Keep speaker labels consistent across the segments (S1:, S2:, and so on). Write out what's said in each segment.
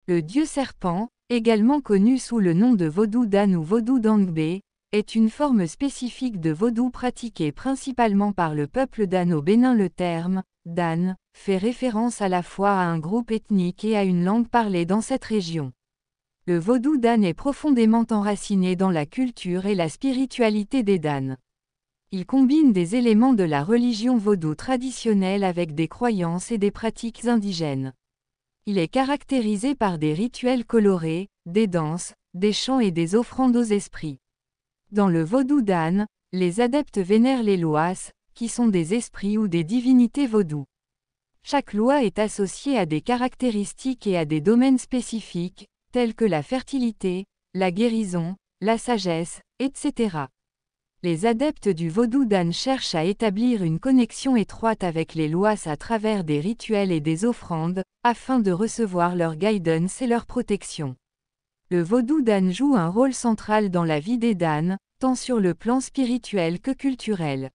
S1: Le dieu serpent, également connu sous le nom de vaudou Dan ou vaudou Dangbe, est une forme spécifique de vaudou pratiquée principalement par le peuple Dan au Bénin. Le terme « Dan » fait référence à la fois à un groupe ethnique et à une langue parlée dans cette région. Le vaudou Dan est profondément enraciné dans la culture et la spiritualité des Dan. Il combine des éléments de la religion vaudou traditionnelle avec des croyances et des pratiques indigènes. Il est caractérisé par des rituels colorés, des danses, des chants et des offrandes aux esprits. Dans le vaudou Dan, les adeptes vénèrent les loas, qui sont des esprits ou des divinités vaudou. Chaque loi est associée à des caractéristiques et à des domaines spécifiques, tels que la fertilité, la guérison, la sagesse, etc. Les adeptes du vaudou Dan cherchent à établir une connexion étroite avec les lois à travers des rituels et des offrandes, afin de recevoir leur guidance et leur protection. Le vaudou Dan joue un rôle central dans la vie des Dan, tant sur le plan spirituel que culturel.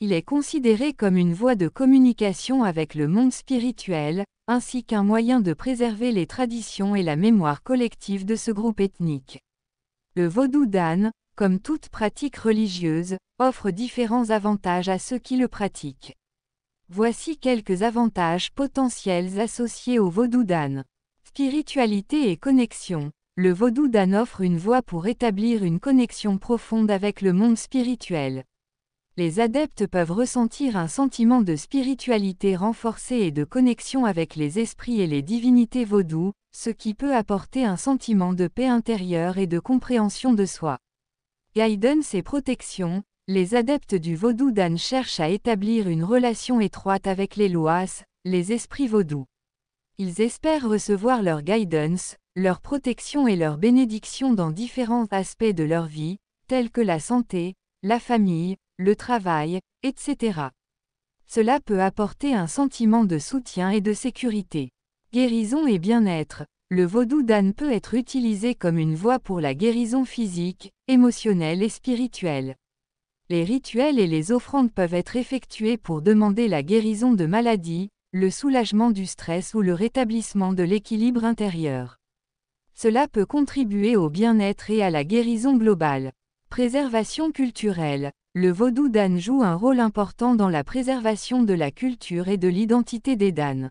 S1: Il est considéré comme une voie de communication avec le monde spirituel, ainsi qu'un moyen de préserver les traditions et la mémoire collective de ce groupe ethnique. Le vaudou Dan, comme toute pratique religieuse, offre différents avantages à ceux qui le pratiquent. Voici quelques avantages potentiels associés au vaudou Dan. Spiritualité et connexion. Le vaudou Dan offre une voie pour établir une connexion profonde avec le monde spirituel. Les adeptes peuvent ressentir un sentiment de spiritualité renforcée et de connexion avec les esprits et les divinités vaudou, ce qui peut apporter un sentiment de paix intérieure et de compréhension de soi. Guidance et protection. Les adeptes du vaudou Dan cherchent à établir une relation étroite avec les loas, les esprits vaudous. Ils espèrent recevoir leur guidance, leur protection et leur bénédiction dans différents aspects de leur vie, tels que la santé, la famille, le travail, etc. Cela peut apporter un sentiment de soutien et de sécurité. Guérison et bien-être. Le vaudou Dan peut être utilisé comme une voie pour la guérison physique, émotionnelle et spirituelle. Les rituels et les offrandes peuvent être effectués pour demander la guérison de maladies, le soulagement du stress ou le rétablissement de l'équilibre intérieur. Cela peut contribuer au bien-être et à la guérison globale. Préservation culturelle. Le vaudou Dan joue un rôle important dans la préservation de la culture et de l'identité des Dan.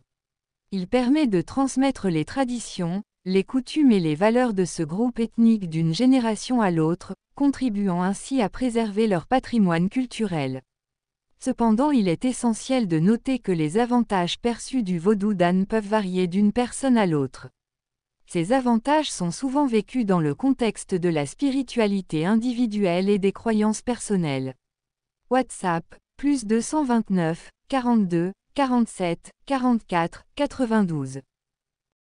S1: Il permet de transmettre les traditions, les coutumes et les valeurs de ce groupe ethnique d'une génération à l'autre, contribuant ainsi à préserver leur patrimoine culturel. Cependant, il est essentiel de noter que les avantages perçus du vaudou Dan peuvent varier d'une personne à l'autre. Ces avantages sont souvent vécus dans le contexte de la spiritualité individuelle et des croyances personnelles. WhatsApp, +229 42 47 44 92.